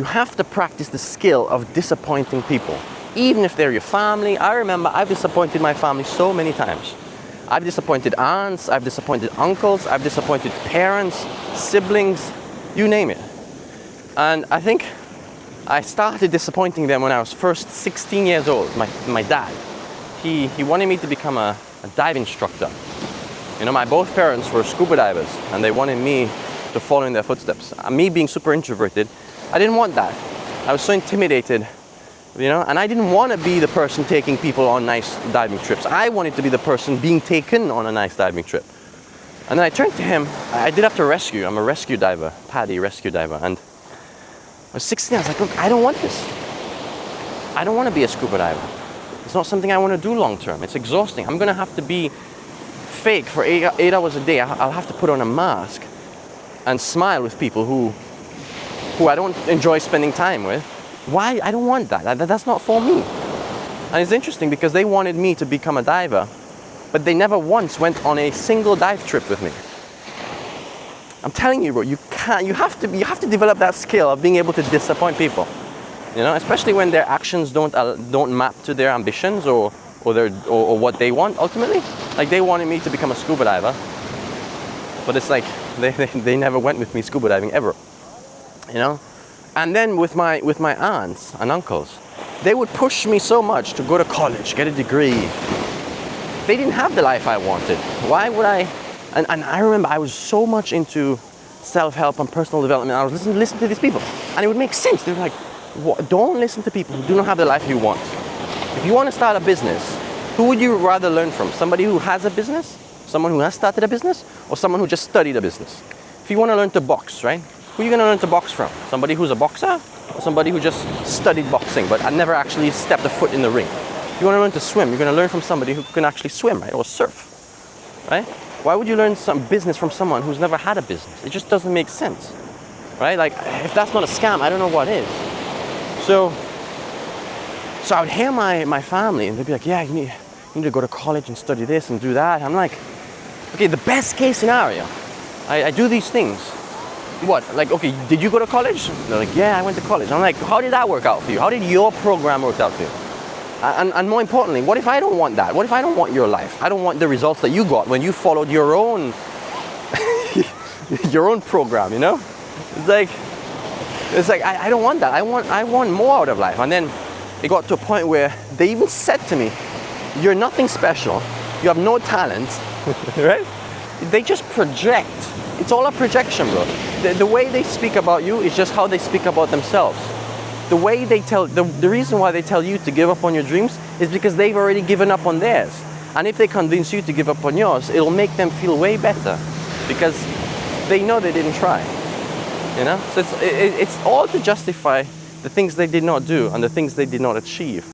You have to practice the skill of disappointing people, even if they're your family. I remember I've disappointed my family so many times. I've disappointed aunts, I've disappointed uncles, I've disappointed parents, siblings, you name it. And I think I started disappointing them when I was first 16 years old. My dad, he wanted me to become a dive instructor. You know, my both parents were scuba divers and they wanted me to follow in their footsteps. Me being super introverted, I didn't want that. I was so intimidated, you know, and I didn't want to be the person taking people on nice diving trips. I wanted to be the person being taken on a nice diving trip. And then I turned to him. I did have to rescue. I'm a rescue diver, PADI rescue diver. And I was 16, I was like, look, I don't want this. I don't want to be a scuba diver. It's not something I want to do long term. It's exhausting. I'm going to have to be fake for 8 hours a day. I'll have to put on a mask and smile with people who I don't enjoy spending time with. Why? I don't want that. That's not for me. And it's interesting because they wanted me to become a diver, but they never once went on a single dive trip with me. I'm telling you, bro, you have to develop that skill of being able to disappoint people. You know, especially when their actions don't map to their ambitions or what they want ultimately. Like they wanted me to become a scuba diver, but it's like they never went with me scuba diving ever. You know? And then with my aunts and uncles, they would push me so much to go to college, get a degree. They didn't have the life I wanted. Why would I? And I remember I was so much into self-help and personal development. I was listening to these people, and it would make sense. They were like, don't listen to people who do not have the life you want. If you want to start a business, who would you rather learn from? Somebody who has a business, someone who has started a business, or someone who just studied a business? If you want to learn to box, right? Who are you going to learn to box from? Somebody who's a boxer, or somebody who just studied boxing but never actually stepped a foot in the ring? If you want to learn to swim, you're going to learn from somebody who can actually swim, right? Or surf, right? Why would you learn some business from someone who's never had a business? It just doesn't make sense, right? Like, if that's not a scam, I don't know what is. So I would hear my family, and they'd be like, yeah, you need to go to college and study this and do that. I'm like, okay, the best case scenario, I do these things. What? Like, okay, did you go to college? They're like, yeah, I went to college. I'm like, how did that work out for you? How did your program work out for you? And more importantly, what if I don't want that? What if I don't want your life? I don't want the results that you got when you followed your own your own program, you know? It's like I don't want that. I want more out of life. And then it got to a point where they even said to me, you're nothing special. You have no talent, right? They just project. It's all a projection, bro. The way they speak about you is just how they speak about themselves. The way they the reason why they tell you to give up on your dreams is because they've already given up on theirs. And if they convince you to give up on yours, it'll make them feel way better because they know they didn't try. You know? So it's all to justify the things they did not do and the things they did not achieve.